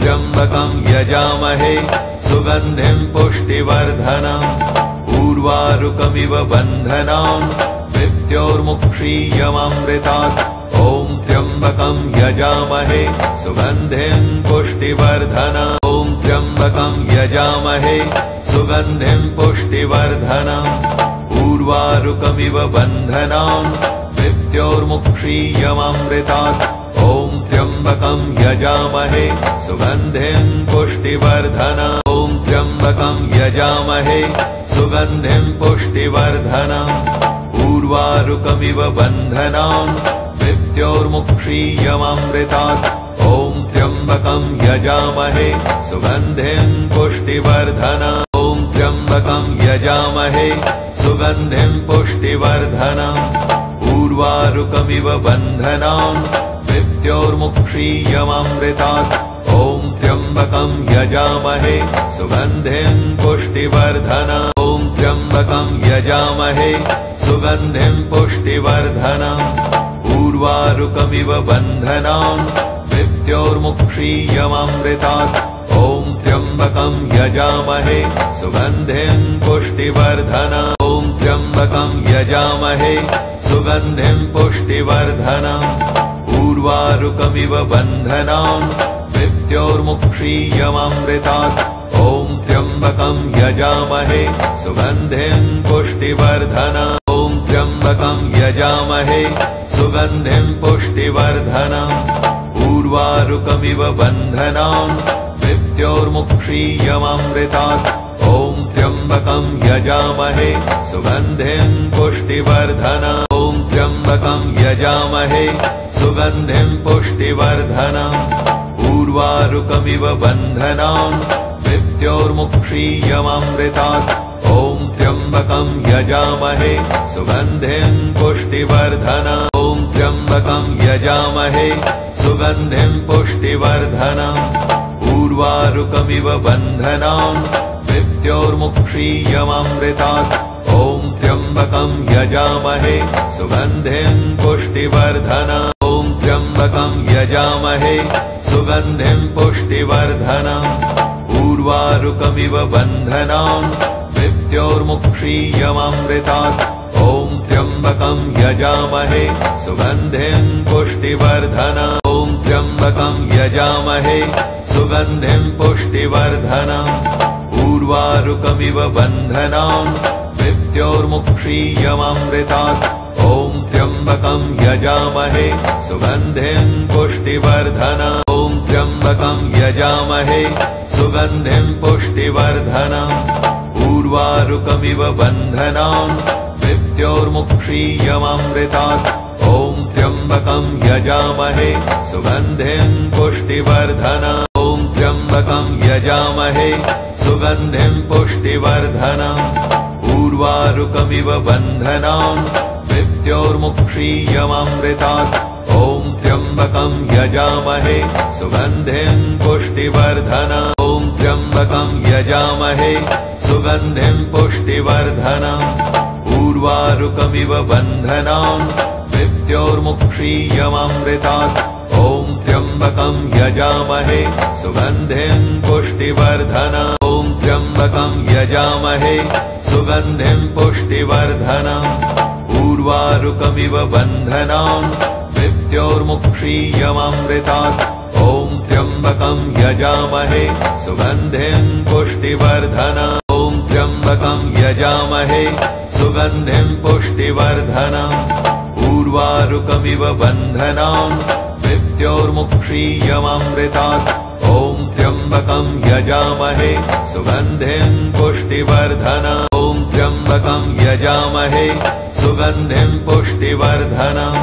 त्र्यम्बकं यजामहे सुगन्धिं पुष्टिवर्धनम् उर्वारुकमिव बन्धनान् मृत्योर्मुक्षीयममृतात् ॐ त्र्यम्बकं यजामहे सुगन्धिं पुष्टिवर्धनम् ॐ त्र्यम्बकं यजामहे सुगन्धिं पुष्टिवर्धनम् उर्वारुकमिव बन्धनान् मृत्योर्मुक्षीयममृतात् ॐ त्र्यम्बकं यजामहे सुगन्धिं पुष्टिवर्धनम् ॐ त्र्यम्बकं यजामहे सुगन्धिं पुष्टिवर्धनम् उर्वारुकमिव बन्धनान् मृत्योर्मुक्षीयममृतात् ॐ त्र्यम्बकं यजामहे सुगन्धिं पुष्टिवर्धनम् ॐ त्र्यम्बकं यजामहे सुगन्धिं पुष्टिवर्धनम् उर्वारुकमिव बन्धनान् मृत्योर्मुक्षीयममृतात् ॐ त्र्यम्बकं यजामहे सुगन्धिं पुष्टिवर्धनम् ॐ त्र्यम्बकं यजामहे सुगन्धिं पुष्टिवर्धनम् उर्वारुकमिव बन्धनान् मृत्योर्मुक्षीयममृतात् ॐ त्र्यम्बकं यजामहे सुगन्धिं पुष्टिवर्धनम् ॐ त्र्यम्बकं यजामहे सुगन्धिं पुष्टिवर्धनम् उर्वारुकमिव बन्धनान् मृत्योर्मुक्षीयममृतात् ॐ त्र्यम्बकं यजामहे सुगन्धिं पुष्टिवर्धनम् ॐ त्र्यम्बकं यजामहे सुगन्धिं पुष्टिवर्धनम् उर्वारुकमिव बन्धनान् मृत्योर्मुक्षीयममृतात् ॐ त्र्यम्बकं यजामहे सुगन्धिं पुष्टिवर्धनम् ॐ त्र्यम्बकं यजामहे सुगन्धिं पुष्टिवर्धनम् उर्वारुकमिव बन्धनान् मृत्योर्मुक्षीयममृतात् ॐ त्र्यम्बकं यजामहे सुगन्धिं पुष्टिवर्धनम् ॐ त्र्यम्बकं यजामहे सुगन्धिं पुष्टिवर्धनम् उर्वारुकमिव बन्धनान् मृत्योर्मुक्षीयममृतात् ॐ त्र्यम्बकं यजामहे सुगन्धिं पुष्टिवर्धनम् ॐ त्र्यम्बकं यजामहे सुगन्धिं पुष्टिवर्धनम् उर्वारुकमिव बन्धनान् मृत्योर्मुक्षीयममृतात् ॐ त्र्यम्बकं यजामहे सुगन्धिं पुष्टिवर्धनम् ॐ त्र्यम्बकं यजामहे सुगन्धिं पुष्टिवर्धनम् उर्वारुकमिव बन्धनान् मृत्योर्मुक्षीयममृतात् ॐ त्र्यम्बकं यजामहे सुगन्धिं पुष्टिवर्धनम् ॐ त्र्यम्बकं यजामहे सुगन्धिं पुष्टिवर्धनम् उर्वारुकमिव बन्धनान् मृत्योर्मुक्षीयममृतात् ॐ त्र्यम्बकं यजामहे सुगन्धिं पुष्टिवर्धनम् ॐ त्र्यम्बकं यजामहे सुगन्धिं पुष्टिवर्धनम् उर्वारुकमिव बन्धनान् मृत्योर्मुक्षीयममृतात् ॐ त्र्यम्बकं यजामहे सुगन्धिं पुष्टिवर्धनम् ॐ त्र्यम्बकं यजामहे सुगन्धिं पुष्टिवर्धनम् उर्वारुकमिव बन्धनान् मृत्योर्मुक्षीयममृतात् ॐ त्र्यम्बकं यजामहे सुगन्धिं पुष्टिवर्धनम् ॐ त्र्यम्बकं यजामहे सुगन्धिं पुष्टिवर्धनम् उर्वारुकमिव बन्धनान् मृत्योर्मुक्षीयममृतात् ॐ त्र्यम्बकं यजामहे सुगन्धिं पुष्टिवर्धनम् ॐ त्र्यम्बकं यजामहे सुगन्धिं पुष्टिवर्धनम् उर्वारुकमिव बन्धनान् मृत्योर्मुक्षीयममृतात् ॐ त्र्यम्बकं यजामहे सुगन्धिं पुष्टिवर्धनम् ॐ त्र्यम्बकं यजामहे सुगन्धिं पुष्टिवर्धनम्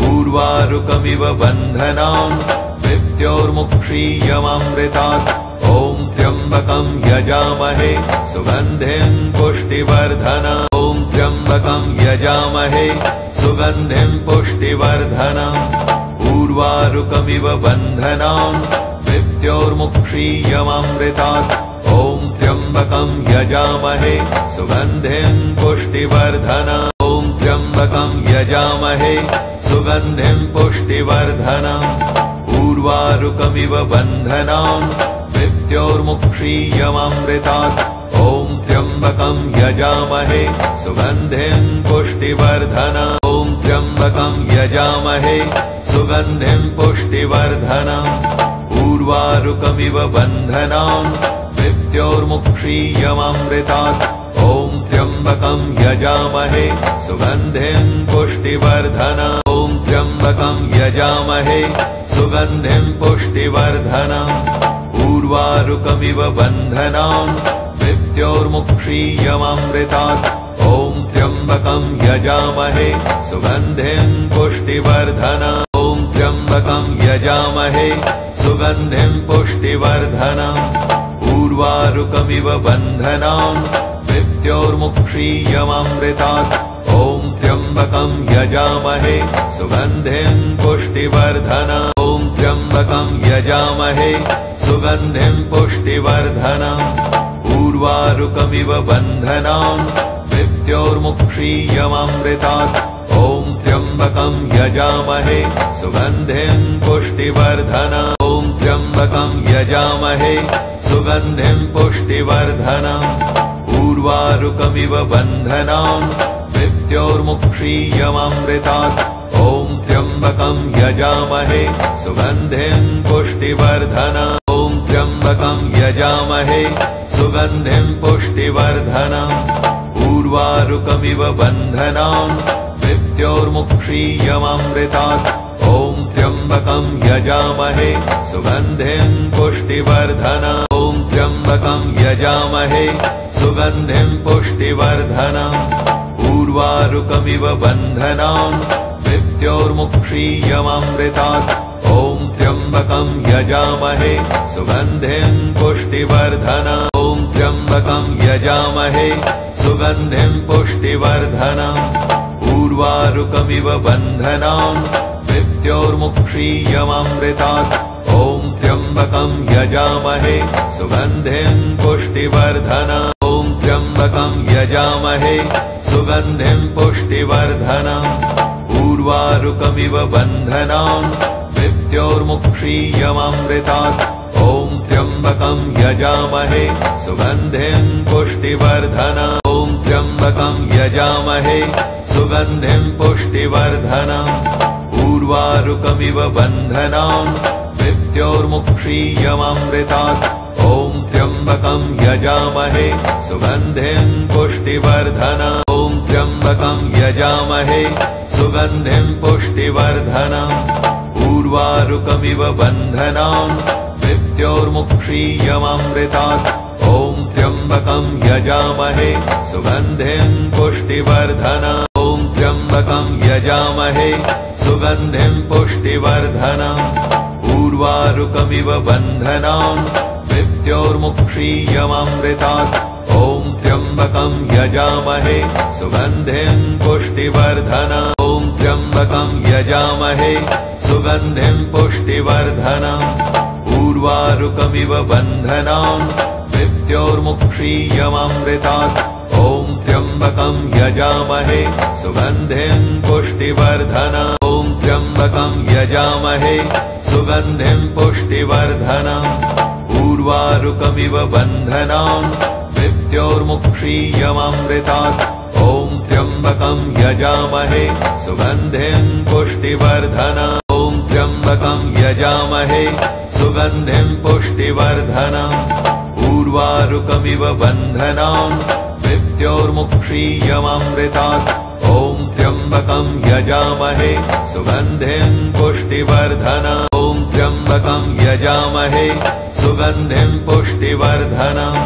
उर्वारुकमिव बन्धनान् मृत्योर्मुक्षीयममृतात् ॐ त्र्यम्बकं यजामहे सुगन्धिं पुष्टिवर्धनम् ॐ त्र्यम्बकं यजामहे सुगन्धिं पुष्टिवर्धनम् उर्वारुकमिव बन्धनान् मृत्योर्मुक्षीयममृतात् ॐ त्र्यम्बकं यजामहे सुगन्धिं पुष्टिवर्धनम् ॐ त्र्यम्बकं यजामहे सुगन्धिं पुष्टिवर्धनम् ऊर्वारुकमिव बन्धनान् मृत्योर्मुक्षीयममृतात्। ॐ त्र्यम्बकं यजामहे सुगन्धिं पुष्टिवर्धनम्। ॐ त्र्यम्बकं यजामहे सुगन्धिं पुष्टिवर्धनम्। ऊर्वारुकमिव बन्धनान् मृत्योर्मुक्षीयममृतात्। ॐ त्र्यम्बकं यजामहे सुगन्धिं पुष्टिवर्धनम्। ॐ त्र्यम्बकं यजामहे सुगन्धिं पुष्टिवर्धनम्। ऊर्वारुकमिव बन्धनान् मृत्योर्मुक्षीयममृतात्। ॐ त्र्यम्बकं यजामहे सुगन्धिं पुष्टिवर्धनम्। ॐ त्र्यम्बकं यजामहे सुगन्धिं पुष्टिवर्धनम्। ऊर्वारुकमिव बन्धनान् मृत्योर्मुक्षीयममृतात्। ॐ त्र्यम्बकं यजामहे सुगन्धिं पुष्टिवर्धनम्। ॐ त्र्यम्बकं यजामहे सुगन्धिं पुष्टिवर्धनम्। ऊर्वारुकमिव बन्धनान् मृत्योर्मुक्षीयममृतात्। ॐ त्र्यम्बकं यजामहे सुगन्धिं पुष्टिवर्धनम्। ॐ त्र्यम्बकं यजामहे सुगन्धिं पुष्टिवर्धनम्। ऊर्वारुकमिव बन्धनान् मृत्योर्मुक्षीयममृतात्। ॐ त्र्यम्बकं यजामहे सुगन्धिं पुष्टिवर्धनम्। ॐ त्र्यम्बकं यजामहे सुगन्धिं पुष्टिवर्धनम्। ऊर्वारुकमिव बन्धनान् मृत्योर्मुक्षीयममृतात्। ॐ त्र्यम्बकं यजामहे सुगन्धिं पुष्टिवर्धनम्। ॐ त्र्यम्बकं यजामहे सुगन्धिं पुष्टिवर्धनम्। ऊर्वारुकमिव बन्धनान् मृत्योर्मुक्षीयममृतात्। ॐ त्र्यम्बकं यजामहे सुगन्धिं पुष्टिवर्धनम्। ॐ त्र्यम्बकं यजामहे सुगन्धिं पुष्टिवर्धनम्। ऊर्वारुकमिव बन्धनान् मृत्योर्मुक्षीयममृतात्। ॐ त्र्यम्बकं यजामहे सुगन्धिं पुष्टिवर्धनम्। ॐ त्र्यम्बकं यजामहे सुगन्धिं पुष्टिवर्धनम्। ऊर्वारुकमिव बन्धनान् मृत्योर्मुक्षीयममृतात्। ॐ त्र्यम्बकं यजामहे सुगन्धिं पुष्टिवर्धनम्। ॐ त्र्यम्बकं यजामहे सुगन्धिं पुष्टिवर्धनम्। ऊर्वारुकमिव बन्धनान् मृत्योर्मुक्षीयममृतात्। ॐ त्र्यम्बकं यजामहे सुगन्धिं पुष्टिवर्धनम्। ॐ त्र्यम्बकं यजामहे सुगन्धिं पुष्टिवर्धनम्। ऊर्वारुकमिव बन्धनान् मृत्योर्मुक्षीयममृतात्। ॐ त्र्यम्बकं यजामहे सुगन्धिं पुष्टिवर्धनम्। ॐ त्र्यम्बकं यजामहे सुगन्धिं पुष्टिवर्धनम्। ऊर्वारुकमिव बन्धनान् मृत्योर्मुक्षीयममृतात्। ॐ त्र्यम्बकं यजामहे सुगन्धिं पुष्टिवर्धनम्। ॐ त्र्यम्बकं यजामहे सुगन्धिं पुष्टिवर्धनम्। ऊर्वारुकमिव बन्धनान् मृत्योर्मुक्षीयममृतात्। ॐ त्र्यम्बकं यजामहे सुगन्धिं पुष्टिवर्धनम्। ॐ त्र्यम्बकं यजामहे सुगन्धिं पुष्टिवर्धनम्। ऊर्वारुकमिव बन्धनान् मृत्योर्मुक्षीयममृतात्। ॐ त्र्यम्बकं यजामहे सुगन्धिं पुष्टिवर्धनम्। ॐ त्र्यम्बकं यजामहे सुगन्धिं पुष्टिवर्धनम्। ऊर्वारुकमिव बन्धनान् मृत्योर्मुक्षीयममृतात्। ॐ त्र्यम्बकं यजामहे सुगन्धिं पुष्टिवर्धनम्। ॐ त्र्यम्बकं यजामहे सुगन्धिं पुष्टिवर्धनम्।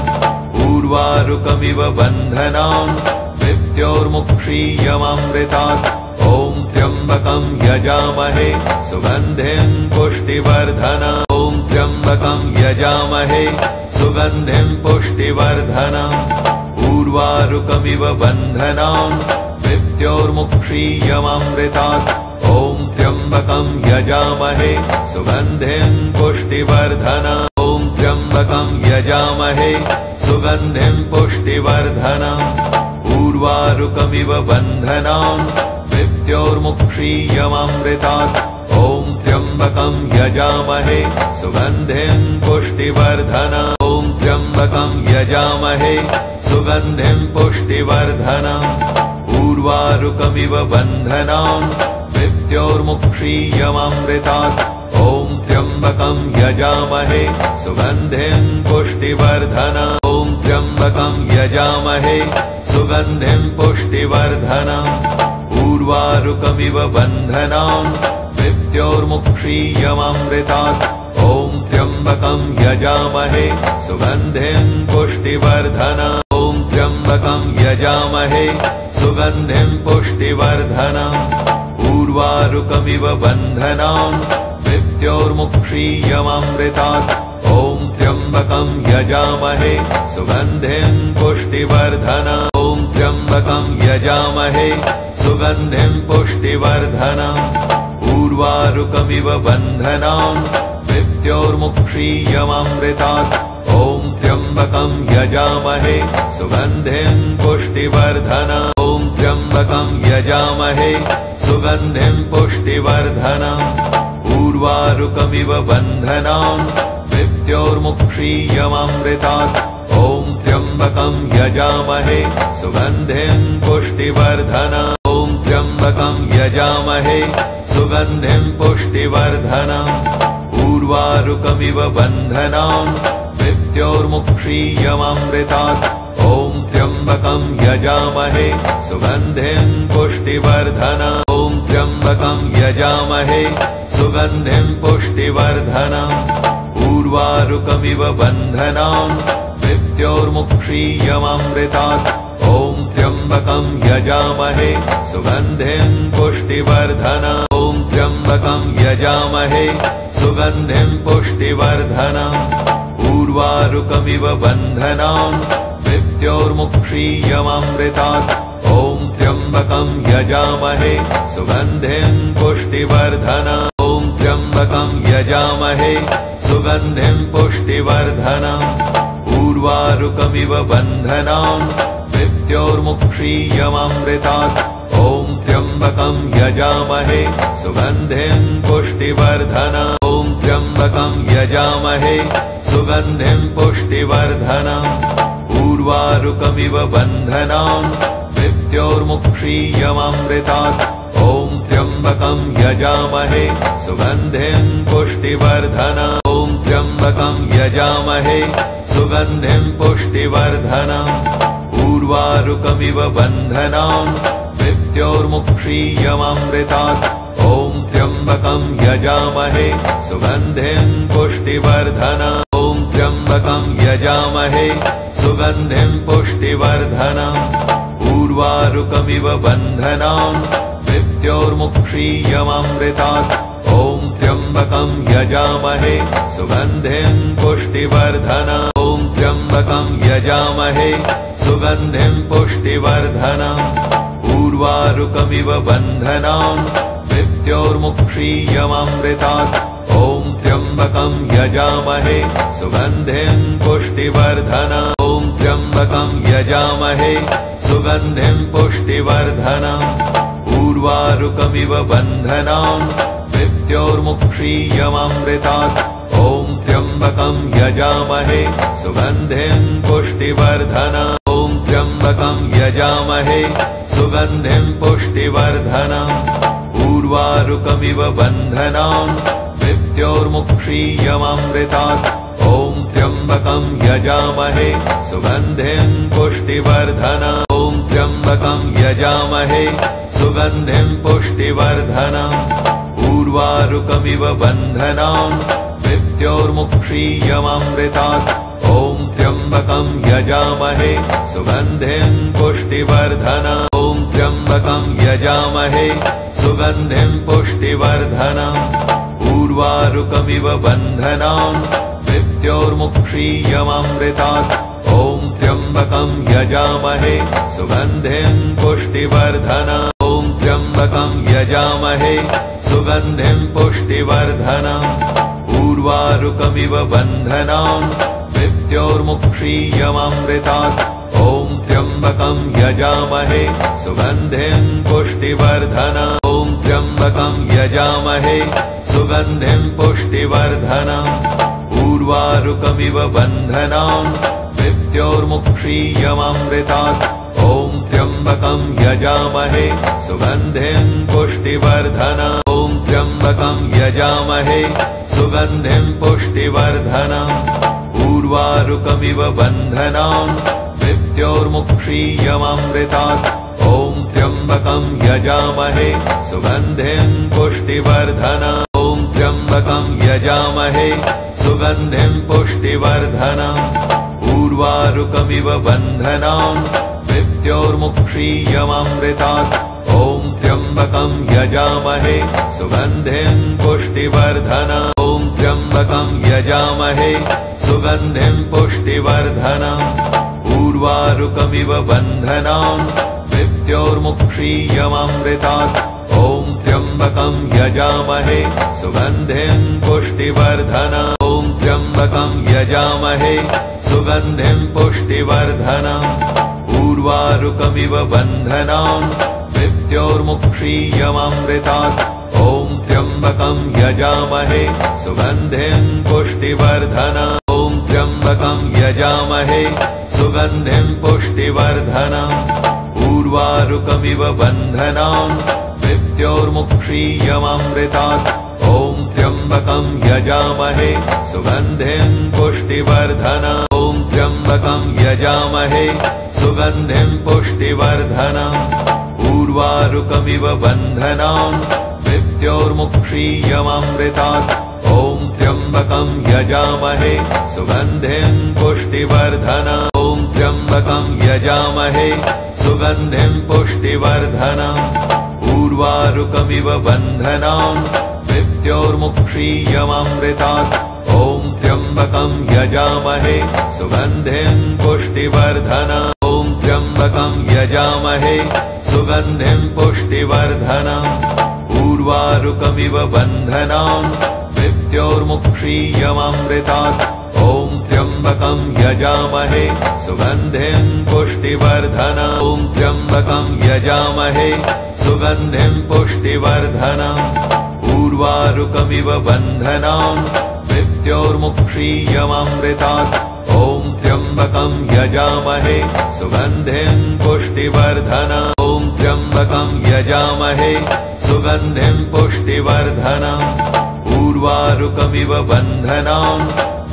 ऊर्वारुकमिव बन्धनान् मृत्योर्मुक्षीयममृतात्। ॐ त्र्यम्बकं यजामहे सुगन्धिं पुष्टिवर्धनम्। ॐ त्र्यम्बकं यजामहे सुगन्धिं पुष्टिवर्धनम्। ऊर्वारुकमिव बन्धनान् मृत्योर्मुक्षीयममृतात्। ॐ त्र्यम्बकं यजामहे सुगन्धिं पुष्टिवर्धनम्। ॐ त्र्यम्बकं यजामहे सुगन्धिं पुष्टिवर्धनम्। ऊर्वारुकमिव बन्धनान् मृत्योर्मुक्षीयममृतात्। ॐ त्र्यम्बकं त्र्यम्बकं यजामहे सुगन्धिं पुष्टिवर्धनम् ॐ त्र्यम्बकं यजामहे सुगन्धिं पुष्टिवर्धनम् उर्वारुकमिव बन्धनान् मृत्योर्मुक्षीयममृतात् ॐ त्र्यम्बकं यजामहे सुगन्धिं पुष्टिवर्धनम् ॐ त्र्यम्बकं यजामहे सुगन्धिं पुष्टिवर्धनम् उर्वारुकमिव बन्धनान् मृत्योर्मुक्षीयममृतात् ॐ त्र्यम्बकं यजामहे सुगन्धिं पुष्टिवर्धनम् ॐ त्र्यम्बकं यजामहे सुगन्धिं पुष्टिवर्धनम् उर्वारुकमिव बन्धनान् मृत्योर्मुक्षीयममृतात् ॐ त्र्यम्बकं यजामहे सुगन्धिं पुष्टिवर्धनम् ॐ त्र्यम्बकं यजामहे सुगन्धिं पुष्टिवर्धनम् उर्वारुकमिव बन्धनान् मृत्योर्मुक्षीयममृतात् ॐ त्र्यम्बकं यजामहे सुगन्धिं पुष्टिवर्धनम् ॐ त्र्यम्बकं यजामहे सुगन्धिं पुष्टिवर्धनम् उर्वारुकमिव बन्धनान् मृत्योर्मुक्षीयममृतात् ॐ त्र्यम्बकं यजामहे सुगन्धिं पुष्टिवर्धनम् ॐ त्र्यम्बकं यजामहे सुगन्धिं पुष्टिवर्धनम् उर्वारुकमिव बन्धनान् मृत्योर्मुक्षीयममृतात् ॐ त्र्यम्बकं यजामहे सुगन्धिं पुष्टिवर्धनम् ॐ त्र्यम्बकं यजामहे सुगन्धिं पुष्टिवर्धनम् उर्वारुकमिव बन्धनान् मृत्योर्मुक्षीयममृतात् ॐ त्र्यम्बकं यजामहे सुगन्धिं पुष्टिवर्धनम् ॐ त्र्यम्बकं यजामहे सुगन्धिं पुष्टिवर्धनम् उर्वारुकमिव बन्धनान् मृत्योर्मुक्षीयममृतात् ॐ त्र्यम्बकं यजामहे सुगन्धिं पुष्टिवर्धनम् ॐ त्र्यम्बकं यजामहे सुगन्धिं पुष्टिवर्धनम् उर्वारुकमिव बन्धनान् मृत्योर्मुक्षीयममृतात् ॐ त्र्यम्बकं यजामहे सुगन्धिं पुष्टिवर्धनम् ॐ त्र्यम्बकं यजामहे सुगन्धिं पुष्टिवर्धनम् उर्वारुकमिव बन्धनान् मृत्योर्मुक्षीयममृतात् ॐ त्र्यम्बकं यजामहे सुगन्धिं पुष्टिवर्धनम् ॐ त्र्यम्बकं यजामहे सुगन्धिं पुष्टिवर्धनम् उर्वारुकमिव बन्धनान् मृत्योर्मुक्षीयममृतात् ॐ त्र्यम्बकं यजामहे सुगन्धिं पुष्टिवर्धनम् ॐ त्र्यम्बकं यजामहे सुगन्धिं पुष्टिवर्धनम् उर्वारुकमिव बन्धनान् मृत्योर्मुक्षीयममृतात् ॐ त्र्यम्बकं यजामहे सुगन्धिं पुष्टिवर्धनम् ॐ त्र्यम्बकं यजामहे सुगन्धिं पुष्टिवर्धनम् उर्वारुकमिव बन्धनान् मृत्योर्मुक्षीयममृतात् ॐ त्र्यम्बकं यजामहे सुगन्धिं पुष्टिवर्धनम् ॐ त्र्यम्बकं यजामहे सुगन्धिं पुष्टिवर्धनम् उर्वारुकमिव बन्धनान् मृत्योर्मुक्षीयममृतात् ॐ त्र्यम्बकं यजामहे सुगन्धिं पुष्टिवर्धनम् ॐ त्र्यम्बकं यजामहे सुगन्धिं पुष्टिवर्धनम् उर्वारुकमिव बन्धनान् मृत्योर्मुक्षीयममृतात् ॐ त्र्यम्बकं यजामहे सुगन्धिं पुष्टिवर्धनम् ॐ त्र्यम्बकं यजामहे सुगन्धिं पुष्टिवर्धनम् उर्वारुकमिव बन्धनान् मृत्योर्मुक्षीयममृतात् ॐ त्र्यम्बकं यजामहे सुगन्धिं पुष्टिवर्धनम् ॐ त्र्यम्बकं यजामहे सुगन्धिं पुष्टिवर्धनम् उर्वारुकमिव बन्धनान् मृत्योर्मुक्षीयममृतात् ॐ त्र्यम्बकं यजामहे सुगन्धिं पुष्टिवर्धनम् ॐ त्र्यम्बकं यजामहे सुगन्धिं पुष्टिवर्धनम् उर्वारुकमिव बन्धनान् मृत्योर्मुक्षीयममृतात् ॐ त्र्यम्बकं यजामहे सुगन्धिं पुष्टिवर्धनम् ॐ त्र्यम्बकं यजामहे सुगन्धिं पुष्टिवर्धनम् उर्वारुकमिव बन्धनान् मृत्योर्मुक्षीयममृतात् ॐ त्र्यम्बकं यजामहे सुगन्धिं पुष्टिवर्धनम् ॐ त्र्यम्बकं यजामहे सुगन्धिं पुष्टिवर्धनम् उर्वारुकमिव बन्धनान् मृत्योर्मुक्षीयममृतात् ॐ त्र्यम्बकं यजामहे सुगन्धिं पुष्टिवर्धनम् ॐ त्र्यम्बकं यजामहे सुगन्धिं पुष्टिवर्धनम् उर्वारुकमिव बन्धनान् मृत्योर्मुक्षीयममृतात् ॐ त्र्यम्बकं यजामहे सुगन्धिं पुष्टिवर्धनम् ॐ त्र्यम्बकं यजामहे सुगन्धिं पुष्टिवर्धनम् उर्वारुकमिव बन्धनान् मृत्योर्मुक्षीयममृतात् ॐ त्र्यम्बकं यजामहे सुगन्धिं पुष्टिवर्धनम् ॐ त्र्यम्बकं यजामहे सुगन्धिं पुष्टिवर्धनम् उर्वारुकमिव बन्धनान् मृत्योर्मुक्षीयममृतात् ॐ त्र्यम्बकं यजामहे सुगन्धिं पुष्टिवर्धनम् ॐ त्र्यम्बकं यजामहे सुगन्धिं पुष्टिवर्धनम् उर्वारुकमिव बन्धनान् मृत्योर्मुक्षीयममृतात् ॐ त्र्यम्बकं यजामहे सुगन्धिं पुष्टिवर्धनम् ॐ त्र्यम्बकं यजामहे सुगन्धिं पुष्टिवर्धनम् उर्वारुकमिव बन्धनान् मृत्योर्मुक्षीयममृतात् ॐ त्र्यम्बकं यजामहे सुगन्धिं पुष्टिवर्धनम् ॐ त्र्यम्बकं यजामहे सुगन्धिं पुष्टिवर्धनम् उर्वारुकमिव बन्धनान् मृत्योर्मुक्षीयममृतात् ॐ त्र्यम्बकं यजामहे सुगन्धिं पुष्टिवर्धनम् ॐ त्र्यम्बकं यजामहे सुगन्धिं पुष्टिवर्धनम् उर्वारुकमिव बन्धनान् मृत्योर्मुक्षीयममृतात् ॐ त्र्यम्बकं यजामहे सुगन्धिं पुष्टिवर्धनम् ॐ त्र्यम्बकं यजामहे सुगन्धिं पुष्टिवर्धनम् उर्वारुकमिव बन्धनान् मृत्योर्मुक्षीयममृतात् ॐ त्र्यम्बकं यजामहे सुगन्धिं पुष्टिवर्धनम् ॐ त्र्यम्बकं यजामहे सुगन्धिं पुष्टिवर्धनम् उर्वारुकमिव बन्धनान्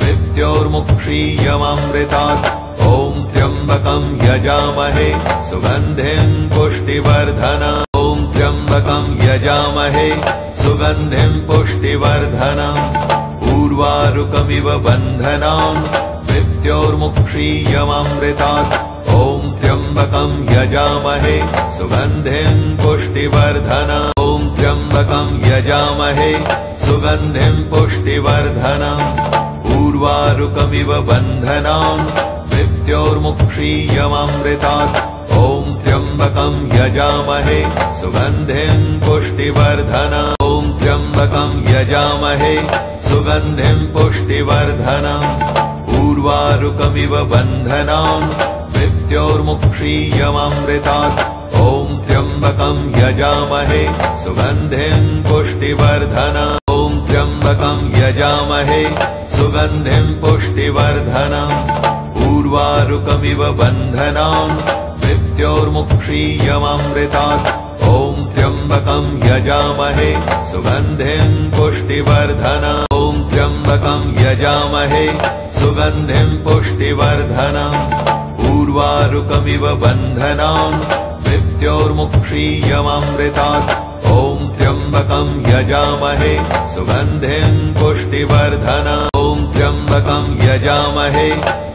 मृत्योर्मुक्षीयममृतात् ॐ त्र्यम्बकं यजामहे सुगन्धिं पुष्टिवर्धनम् ॐ त्र्यम्बकं यजामहे सुगन्धिं पुष्टिवर्धनम् उर्वारुकमिव बन्धनान् मृत्योर्मुक्षीयममृतात् ॐ त्र्यम्बकं यजामहे सुगन्धिं पुष्टिवर्धनम् ॐ त्र्यम्बकं यजामहे सुगन्धिं पुष्टिवर्धनम् उर्वारुकमिव बन्धनान् मृत्योर्मुक्षीयममृतात् ॐ त्र्यम्बकं यजामहे सुगन्धिं पुष्टिवर्धनम् ॐ त्र्यम्बकं यजामहे सुगन्धिं पुष्टिवर्धनम् उर्वारुकमिव बन्धनान् मृत्योर्मुक्षीयममृतात् ॐ त्र्यम्बकं यजामहे सुगन्धिं पुष्टिवर्धनम् ॐ त्र्यम्बकं यजामहे सुगन्धिं पुष्टिवर्धनम् उर्वारुकमिव बन्धनान् मृत्योर्मुक्षीयममृतात् ॐ त्र्यम्बकं यजामहे सुगन्धिं पुष्टिवर्धनम् ॐ त्र्यम्बकं यजामहे सुगन्धिं पुष्टिवर्धनम् उर्वारुकमिव बन्धनान् मृत्योर्मुक्षीयममृतात् ॐ त्र्यम्बकं यजामहे सुगन्धिं पुष्टिवर्धनम् ॐ त्र्यम्बकं यजामहे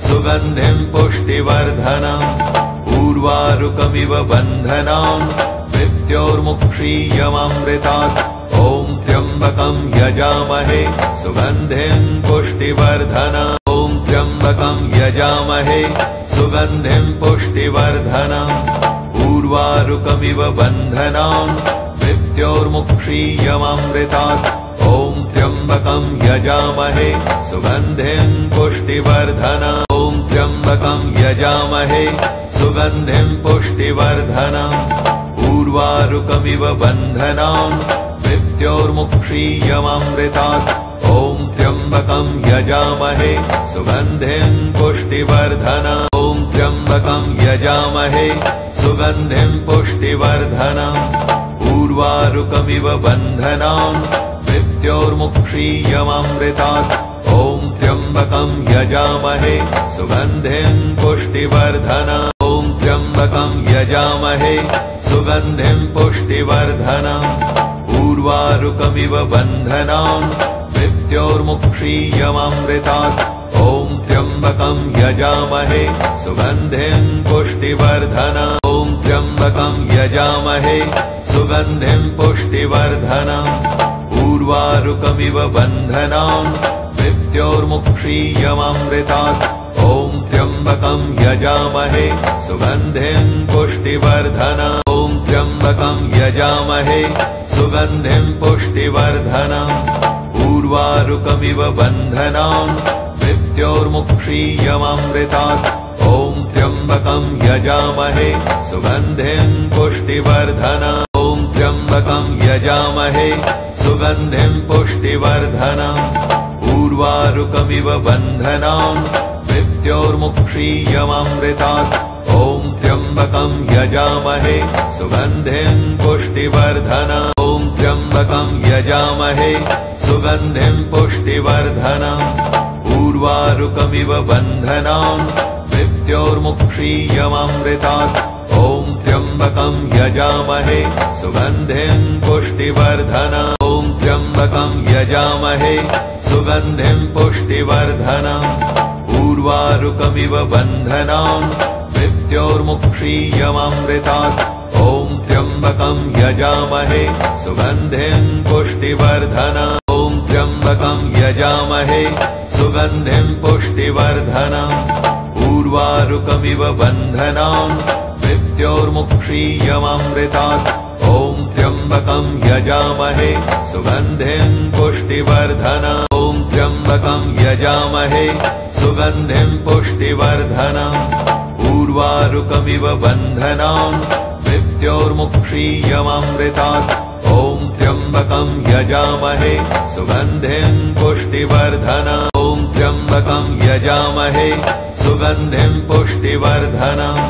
सुगन्धिं पुष्टिवर्धनम् उर्वारुकमिव बन्धनान् मृत्योर्मुक्षीयममृतात् ॐ त्र्यम्बकं यजामहे सुगन्धिं पुष्टिवर्धनम् ॐ त्र्यम्बकं यजामहे सुगन्धिं पुष्टिवर्धनम् उर्वारुकमिव बन्धनान् मृत्योर्मुक्षीयममृतात् ॐ त्र्यम्बकं यजामहे सुगन्धिं पुष्टिवर्धनम् ॐ त्र्यम्बकं यजामहे सुगन्धिं पुष्टिवर्धनम् उर्वारुकमिव बन्धनान् मृत्योर्मुक्षीयमामृतात्। ॐ त्र्यम्बकं यजामहे सुगन्धिं पुष्टिवर्धनम्। ॐ त्र्यम्बकं यजामहे सुगन्धिं पुष्टिवर्धनम्। उर्वारुकमिव बन्धनान् मृत्योर्मुक्षीयमामृतात्। ॐ त्र्यम्बकं यजामहे सुगन्धिं पुष्टिवर्धनम्। ॐ त्र्यम्बकं यजामहे सुगन्धिं पुष्टिवर्धनम्। उर्वारुकमिव बन्धनान् मृत्योर्मुक्षीयमामृतात्। ॐ त्र्यम्बकं यजामहे सुगन्धिं पुष्टिवर्धनम्। ॐ त्र्यम्बकं यजामहे सुगन्धिं पुष्टिवर्धनम्। उर्वारुकमिव बन्धनान् मृत्योर्मुक्षीयमामृतात्। ॐ त्र्यम्बकं यजामहे सुगन्धिं पुष्टिवर्धनम्। ॐ त्र्यम्बकं यजामहे सुगन्धिं पुष्टिवर्धनम्। उर्वारुकमिव बन्धनान् मृत्योर्मुक्षीयमामृतात्। ॐ त्र्यम्बकं यजामहे सुगन्धिं पुष्टिवर्धनम्। ॐ त्र्यम्बकं यजामहे सुगन्धिं पुष्टिवर्धनम्। उर्वारुकमिव बन्धनान् मृत्योर्मुक्षीयमामृतात्। ॐ त्र्यम्बकं यजामहे सुगन्धिं पुष्टिवर्धनम्। ॐ त्र्यम्बकं यजामहे सुगन्धिं पुष्टिवर्धनम्। उर्वारुकमिव बन्धनान् मृत्योर्मुक्षीयमामृतात्। ॐ त्र्यम्बकं यजामहे सुगन्धिं पुष्टिवर्धनम्। ॐ त्र्यम्बकं यजामहे सुगन्धिं पुष्टिवर्धनम्। उर्वारुकमिव बन्धनान् मृत्योर्मुक्षीयमामृतात्। ॐ त्र्यम्बकं यजामहे सुगन्धिं पुष्टिवर्धनम्। ॐ त्र्यम्बकं यजामहे सुगन्धिं पुष्टिवर्धनम्। उर्वारुकमिव बन्धनान् मृत्योर्मुक्षीयमामृतात्। ॐ त्र्यम्बकं यजामहे सुगन्धिं पुष्टिवर्धनम्। ॐ त्र्यम्बकं यजामहे सुगन्धिं पुष्टिवर्धनम्। उर्वारुकमिव बन्धनान् मृत्योर्मुक्षीयमामृतात्। ॐ त्र्यम्बकं यजामहे सुगन्धिं पुष्टिवर्धनम्। ॐ त्र्यम्बकं यजामहे सुगन्धिं पुष्टिवर्धनम्।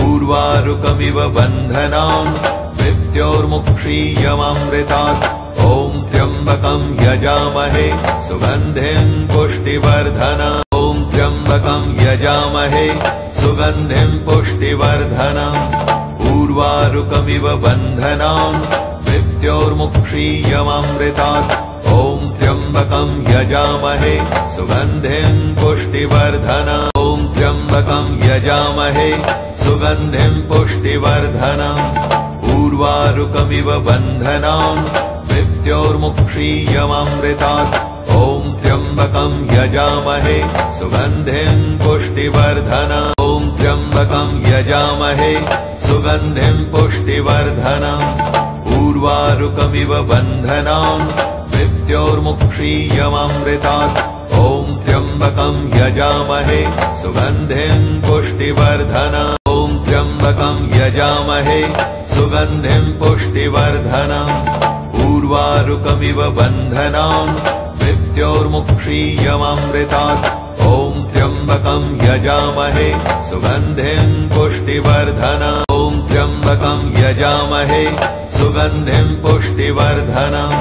उर्वारुकमिव बन्धनान् मृत्योर्मुक्षीयमामृतात्। ॐ त्र्यम्बकं यजामहे सुगन्धिं पुष्टिवर्धनम्। ॐ त्र्यम्बकं यजामहे सुगन्धिं पुष्टिवर्धनम्। उर्वारुकमिव बन्धनान् मृत्योर्मुक्षीयमामृतात्। ॐ त्र्यम्बकं यजामहे सुगन्धिं पुष्टिवर्धनम्। ॐ त्र्यम्बकं यजामहे सुगन्धिं पुष्टिवर्धनम्। उर्वारुकमिव बन्धनान् मृत्योर्मुक्षीयमामृतात्। ॐ त्र्यम्बकं यजामहे सुगन्धिं पुष्टिवर्धनम्। ॐ त्र्यम्बकं यजामहे सुगन्धिं पुष्टिवर्धनम्। उर्वारुकमिव बन्धनान् मृत्योर्मुक्षीयमामृतात्। ॐ त्र्यम्बकं यजामहे सुगन्धिं पुष्टिवर्धनम्। ॐ त्र्यम्बकं यजामहे सुगन्धिं पुष्टिवर्धनम्। उर्वारुकमिव बन्धनान् मृत्योर्मुक्षीयमामृतात्। ॐ त्र्यम्बकं यजामहे सुगन्धिं पुष्टिवर्धनम्। ॐ त्र्यम्बकं यजामहे सुगन्धिं पुष्टिवर्धनम्।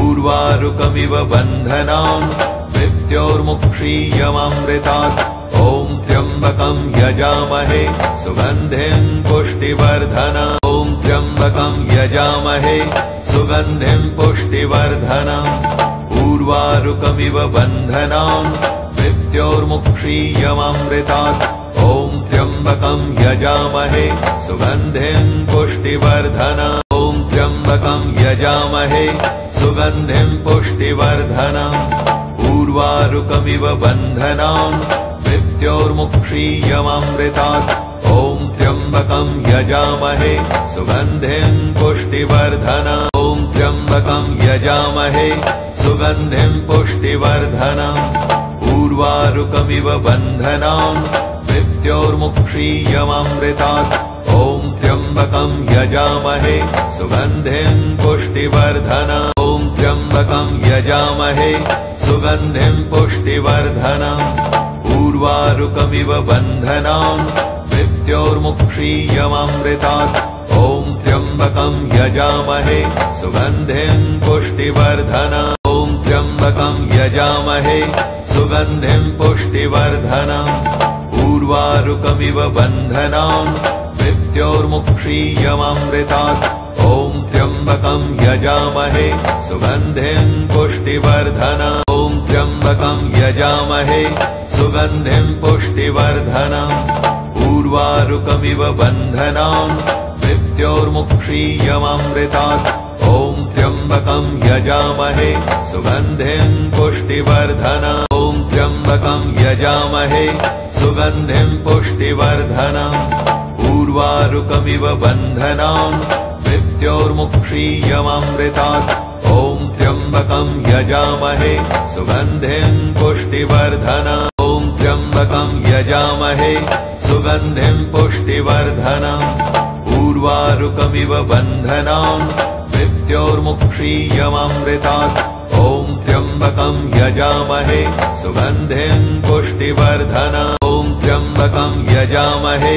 उर्वारुकमिव बन्धनान् मृत्योर्मुक्षीयमामृतात्। ॐ त्र्यम्बकं यजामहे सुगन्धिं पुष्टिवर्धनम्। ॐ त्र्यम्बकं यजामहे सुगन्धिं पुष्टिवर्धनम्। उर्वारुकमिव बन्धनान् मृत्योर्मुक्षीयमामृतात्। ॐ त्र्यम्बकं यजामहे सुगन्धिं पुष्टिवर्धनम्। ॐ त्र्यम्बकं यजामहे सुगन्धिं पुष्टिवर्धनम्। उर्वारुकमिव बन्धनान् मृत्योर्मुक्षीयमामृतात्। ॐ त्र्यम्बकं यजामहे सुगन्धिं पुष्टिवर्धनम्। ॐ त्र्यम्बकं यजामहे सुगन्धिं पुष्टिवर्धनम्। उर्वारुकमिव बन्धनान् मृत्योर्मुक्षीयमामृतात्। ॐ त्र्यम्बकं यजामहे सुगन्धिं पुष्टिवर्धनम्। त्र्यम्बकं यजामहे सुगन्धिं पुष्टिवर्धनम् उर्वारुकमिव बन्धनान् मृत्योर्मुक्षीयममृतात् ॐ त्र्यम्बकं यजामहे सुगन्धिं पुष्टिवर्धनम् ॐ त्र्यम्बकं यजामहे सुगन्धिं पुष्टिवर्धनम् उर्वारुकमिव बन्धनान् मृत्योर्मुक्षीयममृतात् ॐ त्र्यम्बकं यजामहे सुगन्धिं पुष्टिवर्धनम् ॐ त्र्यम्बकं यजामहे सुगन्धिं पुष्टिवर्धनम् उर्वारुकमिव बन्धनान् मृत्योर्मुक्षीयममृतात् ॐ त्र्यम्बकं यजामहे सुगन्धिं पुष्टिवर्धनम् ॐ त्र्यम्बकं यजामहे सुगन्धिं पुष्टिवर्धनम् उर्वारुकमिव बन्धनान् मृत्योर्मुक्षीयममृतात् ॐ त्र्यम्बकं यजामहे सुगन्धिं पुष्टिवर्धनम् ॐ त्र्यम्बकं यजामहे सुगन्धिं पुष्टिवर्धनम् उर्वारुकमिव बन्धनान् मृत्योर्मुक्षीयममृतात् ॐ त्र्यम्बकं यजामहे सुगन्धिं पुष्टिवर्धनम् ॐ त्र्यम्बकं यजामहे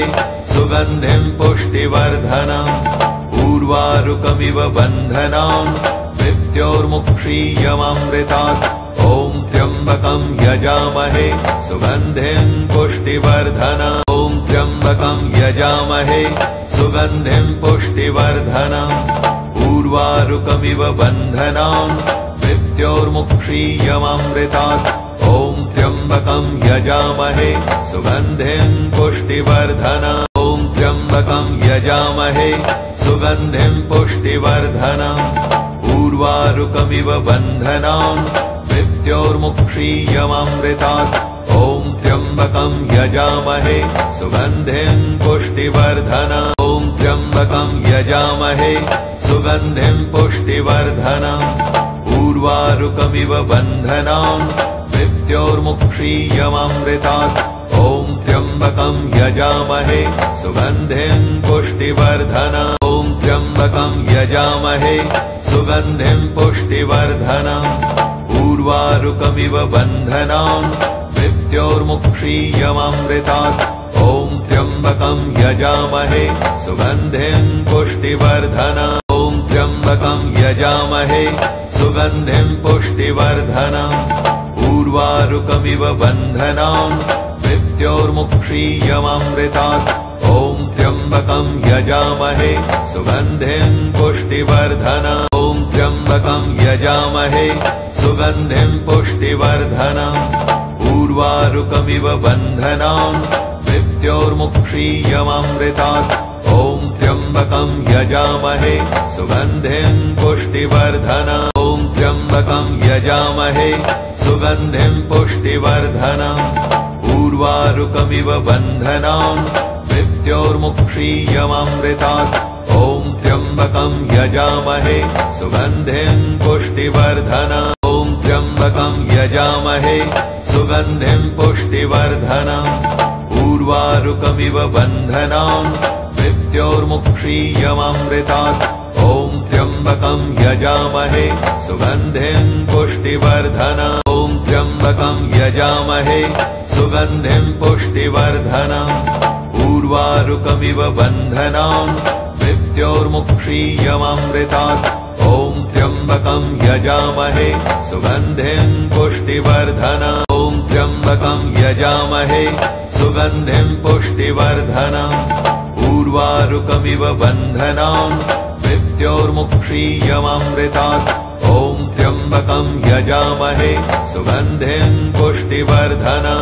सुगन्धिं पुष्टिवर्धनम् उर्वारुकमिव बन्धनान् मृत्योर्मुक्षीयममृतात् ॐ त्र्यम्बकं यजामहे सुगन्धिं पुष्टिवर्धनम् ॐ त्र्यम्बकं यजामहे सुगन्धिं पुष्टिवर्धनम् उर्वारुकमिव बन्धनान् मृत्योर्मुक्षीयममृतात् ॐ त्र्यम्बकं यजामहे सुगन्धिं पुष्टिवर्धनम् ॐ त्र्यम्बकं यजामहे सुगन्धिं पुष्टिवर्धनम् उर्वारुकमिव बन्धनान् मृत्योर्मुक्षीयममृतात् ॐ त्र्यम्बकं यजामहे सुगन्धिं पुष्टिवर्धनम् ॐ त्र्यम्बकं यजामहे सुगन्धिं पुष्टिवर्धनम् उर्वारुकमिव बन्धनान् मृत्योर्मुक्षीयममृतात् ॐ त्र्यम्बकं यजामहे सुगन्धिं पुष्टिवर्धनम् ॐ त्र्यम्बकं यजामहे सुगन्धिं पुष्टिवर्धनम् उर्वारुकमिव बन्धनान् मृत्योर्मुक्षीयममृतात् ॐ त्र्यम्बकं यजामहे सुगन्धिं पुष्टिवर्धनम् ॐ त्र्यम्बकं यजामहे सुगन्धिं पुष्टिवर्धनम् उर्वारुकमिव बन्धनान् मृत्योर्मुक्षीयममृतात् ॐ त्र्यम्बकं यजामहे सुगन्धिं पुष्टिवर्धनम् ॐ त्र्यम्बकं यजामहे सुगन्धिं पुष्टिवर्धनम् उर्वारुकमिव बन्धनान् मृत्योर्मुक्षीयममृतात् ॐ त्र्यम्बकं यजामहे सुगन्धिं पुष्टिवर्धनम् ॐ त्र्यम्बकं यजामहे सुगन्धिं पुष्टिवर्धनम् उर्वारुकमिव बन्धनान् मृत्योर्मुक्षीयममृतात् ॐ त्र्यम्बकं यजामहे सुगन्धिं पुष्टिवर्धनम् ॐ त्र्यम्बकं यजामहे सुगन्धिं पुष्टिवर्धनम् उर्वारुकमिव बन्धनान् मृत्योर्मुक्षीयममृतात् ॐ त्र्यम्बकं यजामहे सुगन्धिं पुष्टिवर्धनम् ॐ त्र्यम्बकं यजामहे सुगन्धिं पुष्टिवर्धनम् उर्वारुकमिव बन्धनान् मृत्योर्मुक्षीयममृतात् ॐ त्र्यम्बकं यजामहे सुगन्धिं पुष्टिवर्धनम् ॐ त्र्यम्बकं यजामहे सुगन्धिं पुष्टिवर्धनम् उर्वारुकमिव बन्धनान् मृत्योर्मुक्षीयममृतात् ॐ त्र्यम्बकं यजामहे सुगन्धिं पुष्टिवर्धनम्